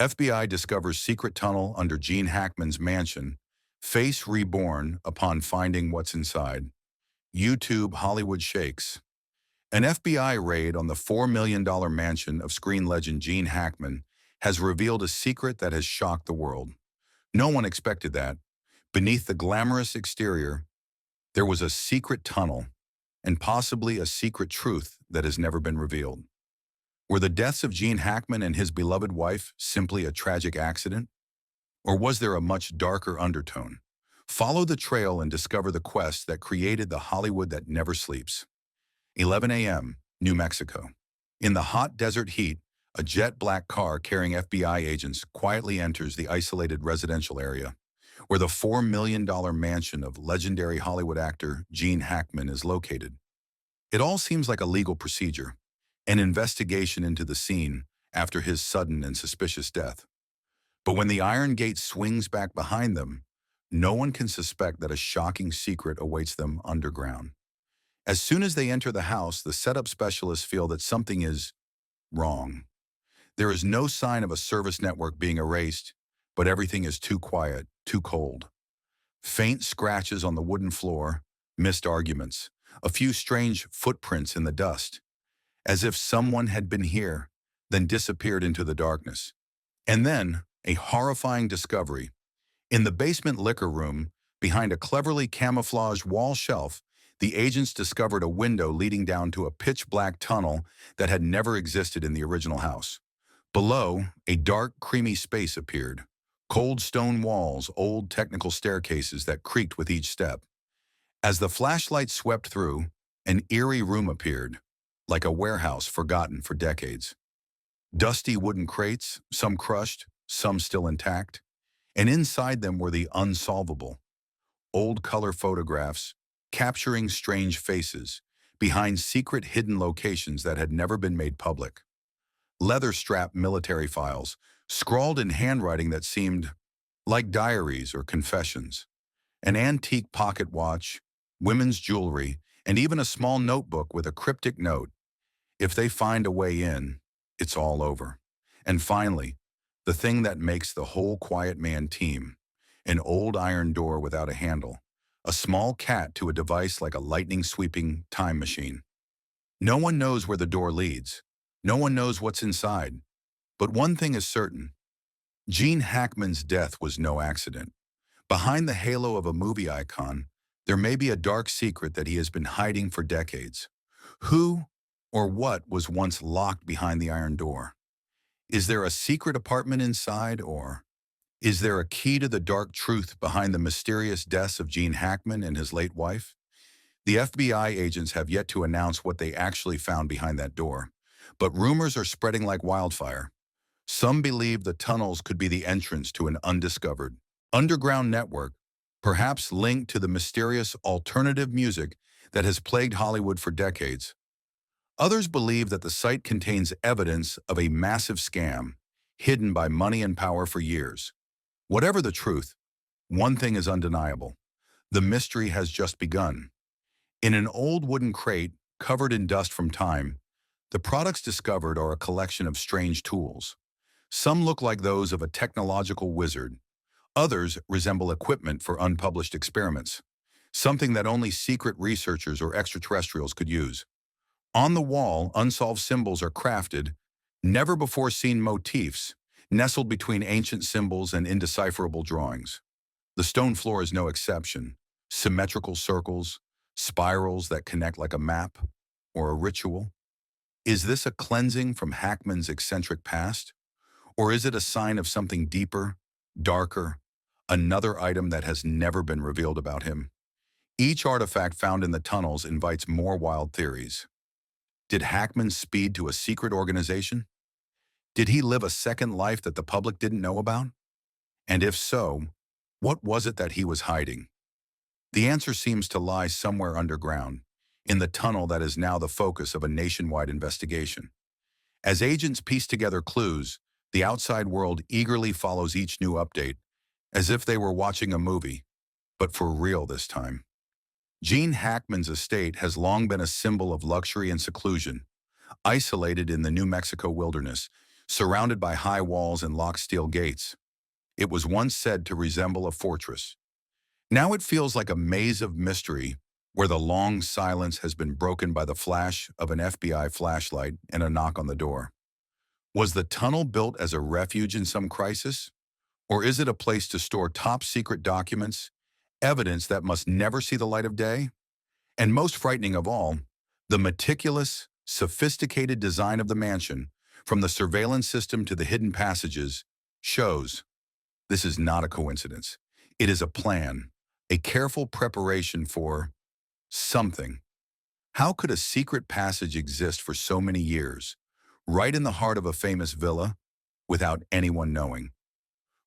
FBI discovers secret tunnel under Gene Hackman's mansion. Face reborn upon finding what's inside. YouTube Hollywood shakes. An FBI raid on the $4 million mansion of screen legend Gene Hackman has revealed a secret that has shocked the world. No one expected that. Beneath the glamorous exterior, there was a secret tunnel and possibly a secret truth that has never been revealed. Were the deaths of Gene Hackman and his beloved wife simply a tragic accident? Or was there a much darker undertone? Follow the trail and discover the quest that created the Hollywood that never sleeps. 11 a.m., New Mexico. In the hot desert heat, a jet-black car carrying FBI agents quietly enters the isolated residential area, where the $4 million mansion of legendary Hollywood actor Gene Hackman is located. It all seems like a legal procedure, an investigation into the scene after his sudden and suspicious death. But when the iron gate swings back behind them, no one can suspect that a shocking secret awaits them underground. As soon as they enter the house, the setup specialists feel that something is wrong. There is no sign of a service network being erased, but everything is too quiet, too cold. Faint scratches on the wooden floor, missed arguments, a few strange footprints in the dust, as if someone had been here, then disappeared into the darkness. And then, a horrifying discovery. In the basement liquor room, behind a cleverly camouflaged wall shelf, the agents discovered a window leading down to a pitch-black tunnel that had never existed in the original house. Below, a dark, creamy space appeared. Cold stone walls, old technical staircases that creaked with each step. As the flashlight swept through, an eerie room appeared, like a warehouse forgotten for decades. Dusty wooden crates, some crushed, some still intact, and inside them were the unsolvable. Old color photographs, capturing strange faces, behind secret hidden locations that had never been made public. Leather-strapped military files, scrawled in handwriting that seemed like diaries or confessions. An antique pocket watch, women's jewelry, and even a small notebook with a cryptic note. If they find a way in, it's all over. And finally, the thing that makes the whole Quiet Man team, an old iron door without a handle, a small cat to a device like a lightning-sweeping time machine. No one knows where the door leads. No one knows what's inside. But one thing is certain. Gene Hackman's death was no accident. Behind the halo of a movie icon, there may be a dark secret that he has been hiding for decades. Who or what was once locked behind the iron door? Is there a secret apartment inside, or is there a key to the dark truth behind the mysterious deaths of Gene Hackman and his late wife? The FBI agents have yet to announce what they actually found behind that door, but rumors are spreading like wildfire. Some believe the tunnels could be the entrance to an undiscovered underground network, perhaps linked to the mysterious alternative music that has plagued Hollywood for decades. Others believe that the site contains evidence of a massive scam, hidden by money and power for years. Whatever the truth, one thing is undeniable. The mystery has just begun. In an old wooden crate, covered in dust from time, the products discovered are a collection of strange tools. Some look like those of a technological wizard. Others resemble equipment for unpublished experiments, something that only secret researchers or extraterrestrials could use. On the wall, unsolved symbols are crafted, never-before-seen motifs, nestled between ancient symbols and indecipherable drawings. The stone floor is no exception. Symmetrical circles, spirals that connect like a map or a ritual. Is this a cleansing from Hackman's eccentric past? Or is it a sign of something deeper, darker, another item that has never been revealed about him? Each artifact found in the tunnels invites more wild theories. Did Hackman speed to a secret organization? Did he live a second life that the public didn't know about? And if so, what was it that he was hiding? The answer seems to lie somewhere underground, in the tunnel that is now the focus of a nationwide investigation. As agents piece together clues, the outside world eagerly follows each new update, as if they were watching a movie, but for real this time. Gene Hackman's estate has long been a symbol of luxury and seclusion. Isolated in the New Mexico wilderness, surrounded by high walls and locked steel gates. It was once said to resemble a fortress. Now it feels like a maze of mystery where the long silence has been broken by the flash of an FBI flashlight and a knock on the door. Was the tunnel built as a refuge in some crisis? Or is it a place to store top-secret documents, evidence that must never see the light of day? And most frightening of all, the meticulous, sophisticated design of the mansion, from the surveillance system to the hidden passages, shows this is not a coincidence. It is a plan, a careful preparation for something. How could a secret passage exist for so many years, right in the heart of a famous villa, without anyone knowing?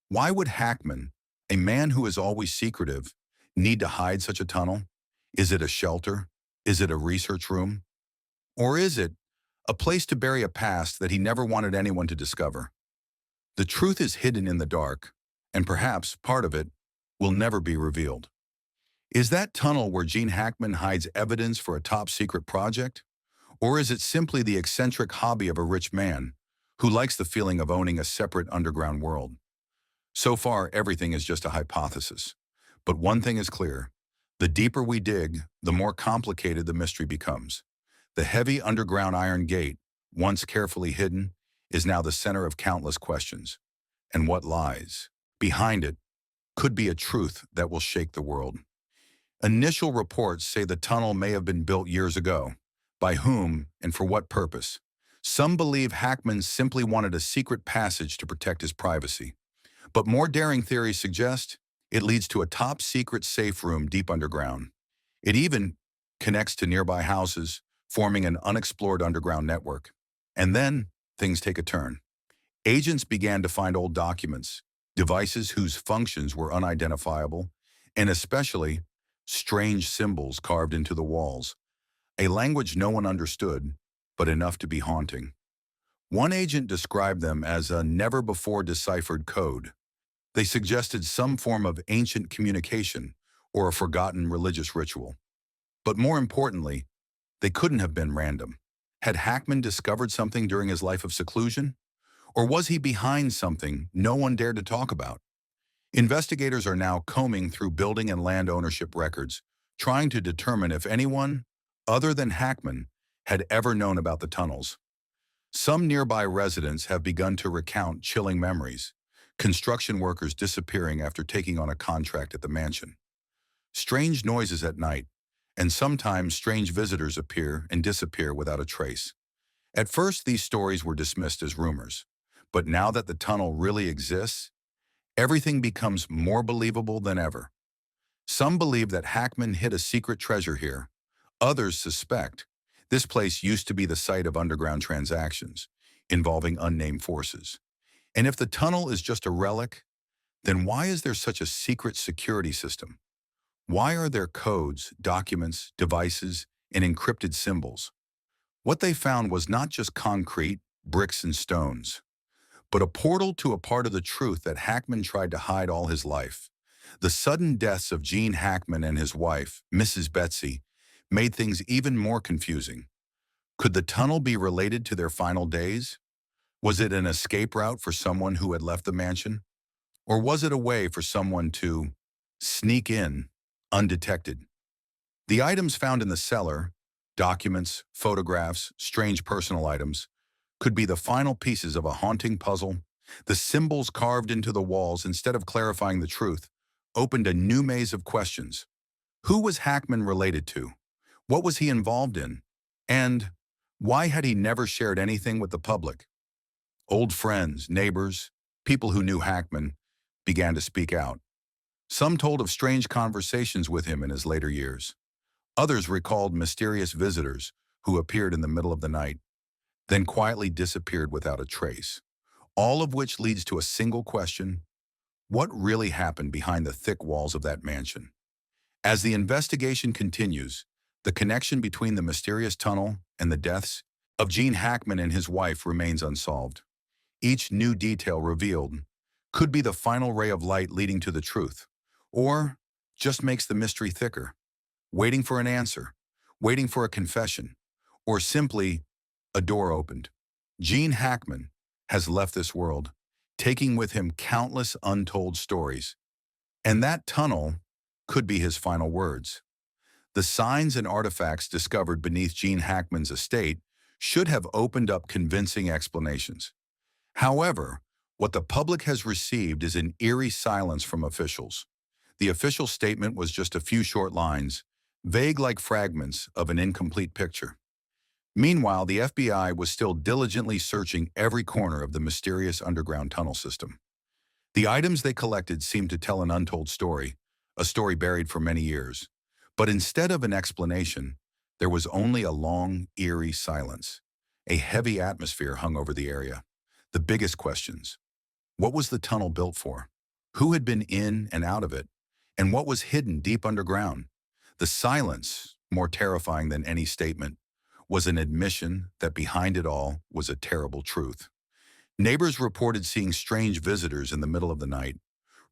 Why would Hackman, a man who is always secretive, need to hide such a tunnel? Is it a shelter? Is it a research room? Or is it a place to bury a past that he never wanted anyone to discover? The truth is hidden in the dark, and perhaps part of it will never be revealed. Is that tunnel where Gene Hackman hides evidence for a top-secret project? Or is it simply the eccentric hobby of a rich man who likes the feeling of owning a separate underground world? So far, everything is just a hypothesis. But one thing is clear. The deeper we dig, the more complicated the mystery becomes. The heavy underground iron gate, once carefully hidden, is now the center of countless questions. And what lies behind it could be a truth that will shake the world. Initial reports say the tunnel may have been built years ago. By whom and for what purpose? Some believe Hackman simply wanted a secret passage to protect his privacy. But more daring theories suggest it leads to a top-secret safe room deep underground. It even connects to nearby houses, forming an unexplored underground network. And then things take a turn. Agents began to find old documents, devices whose functions were unidentifiable, and especially strange symbols carved into the walls, a language no one understood, but enough to be haunting. One agent described them as a never-before-deciphered code. They suggested some form of ancient communication or a forgotten religious ritual. But more importantly, they couldn't have been random. Had Hackman discovered something during his life of seclusion? Or was he behind something no one dared to talk about? Investigators are now combing through building and land ownership records, trying to determine if anyone, other than Hackman, had ever known about the tunnels. Some nearby residents have begun to recount chilling memories, construction workers disappearing after taking on a contract at the mansion, strange noises at night, and sometimes strange visitors appear and disappear without a trace. At first, these stories were dismissed as rumors, but now that the tunnel really exists, everything becomes more believable than ever. Some believe that Hackman hid a secret treasure here. Others suspect this place used to be the site of underground transactions involving unnamed forces. And if the tunnel is just a relic, then why is there such a secret security system? Why are there codes, documents, devices, and encrypted symbols? What they found was not just concrete, bricks, and stones, but a portal to a part of the truth that Hackman tried to hide all his life. The sudden deaths of Gene Hackman and his wife, Mrs. Betsy, made things even more confusing. Could the tunnel be related to their final days? Was it an escape route for someone who had left the mansion? Or was it a way for someone to sneak in undetected? The items found in the cellar, documents, photographs, strange personal items, could be the final pieces of a haunting puzzle. The symbols carved into the walls, instead of clarifying the truth, opened a new maze of questions. Who was Hackman related to? What was he involved in? And why had he never shared anything with the public? Old friends, neighbors, people who knew Hackman began to speak out. Some told of strange conversations with him in his later years. Others recalled mysterious visitors who appeared in the middle of the night, then quietly disappeared without a trace. All of which leads to a single question: what really happened behind the thick walls of that mansion? As the investigation continues, the connection between the mysterious tunnel and the deaths of Gene Hackman and his wife remains unsolved. Each new detail revealed could be the final ray of light leading to the truth, or just makes the mystery thicker, waiting for an answer, waiting for a confession, or simply a door opened. Gene Hackman, has left this world, taking with him countless untold stories. And that tunnel could be his final words. The signs and artifacts discovered beneath Gene Hackman's estate should have opened up convincing explanations. However, what the public has received is an eerie silence from officials. The official statement was just a few short lines, vague like fragments of an incomplete picture. Meanwhile, the FBI was still diligently searching every corner of the mysterious underground tunnel system. The items they collected seemed to tell an untold story, a story buried for many years. But instead of an explanation, there was only a long, eerie silence. A heavy atmosphere hung over the area. The biggest questions: what was the tunnel built for? Who had been in and out of it? And what was hidden deep underground? The silence, more terrifying than any statement, was an admission that behind it all was a terrible truth. Neighbors reported seeing strange visitors in the middle of the night.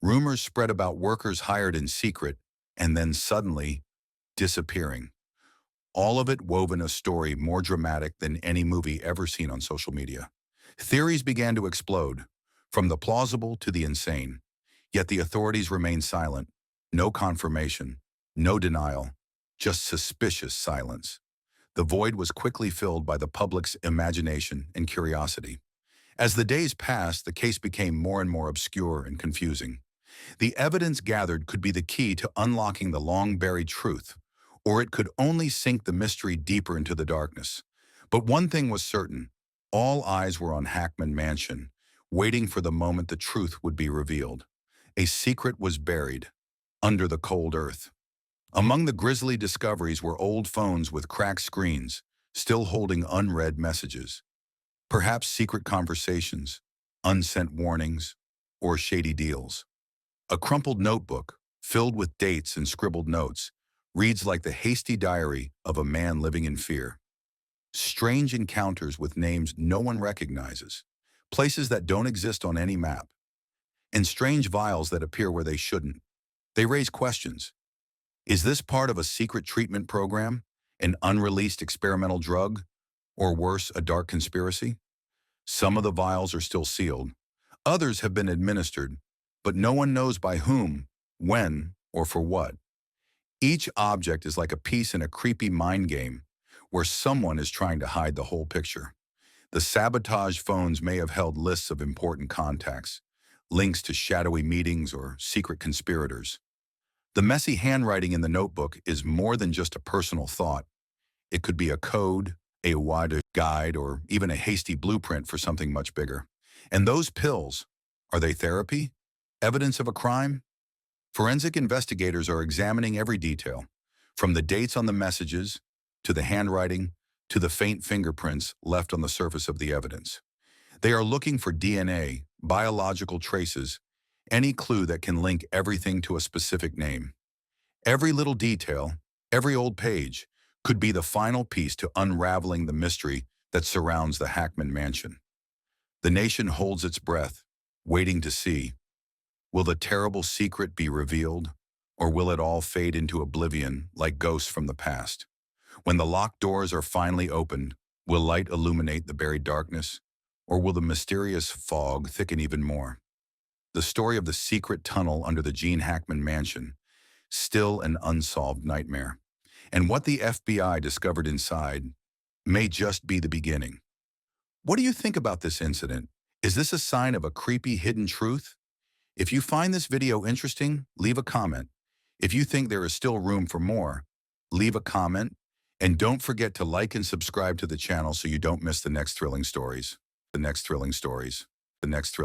Rumors spread about workers hired in secret and then suddenly disappearing. All of it woven a story more dramatic than any movie ever seen on social media. Theories began to explode, from the plausible to the insane. Yet the authorities remained silent. No confirmation, no denial, just suspicious silence. The void was quickly filled by the public's imagination and curiosity. As the days passed, the case became more and more obscure and confusing. The evidence gathered could be the key to unlocking the long-buried truth, or it could only sink the mystery deeper into the darkness. But one thing was certain: all eyes were on Hackman Mansion, waiting for the moment the truth would be revealed. A secret was buried under the cold earth. Among the grisly discoveries were old phones with cracked screens, still holding unread messages. Perhaps secret conversations, unsent warnings, or shady deals. A crumpled notebook, filled with dates and scribbled notes, reads like the hasty diary of a man living in fear. Strange encounters with names no one recognizes, places that don't exist on any map, and strange vials that appear where they shouldn't. They raise questions. Is this part of a secret treatment program, an unreleased experimental drug, or worse, a dark conspiracy? Some of the vials are still sealed. Others have been administered, but no one knows by whom, when, or for what. Each object is like a piece in a creepy mind game where someone is trying to hide the whole picture. The sabotage phones may have held lists of important contacts, links to shadowy meetings or secret conspirators. The messy handwriting in the notebook is more than just a personal thought. It could be a code, a wider guide, or even a hasty blueprint for something much bigger. And those pills, are they therapy? Evidence of a crime? Forensic investigators are examining every detail, from the dates on the messages, to the handwriting, to the faint fingerprints left on the surface of the evidence. They are looking for DNA, biological traces, any clue that can link everything to a specific name. Every little detail, every old page, could be the final piece to unraveling the mystery that surrounds the Hackman Mansion. The nation holds its breath, waiting to see. Will the terrible secret be revealed, or will it all fade into oblivion like ghosts from the past? When the locked doors are finally opened, will light illuminate the buried darkness, or will the mysterious fog thicken even more? The story of the secret tunnel under the Gene Hackman Mansion, still an unsolved nightmare. And what the FBI discovered inside may just be the beginning. What do you think about this incident? Is this a sign of a creepy hidden truth? If you find this video interesting, leave a comment. If you think there is still room for more, leave a comment. And don't forget to like and subscribe to the channel so you don't miss the next thrilling stories. The next thrilling stories. The next thrilling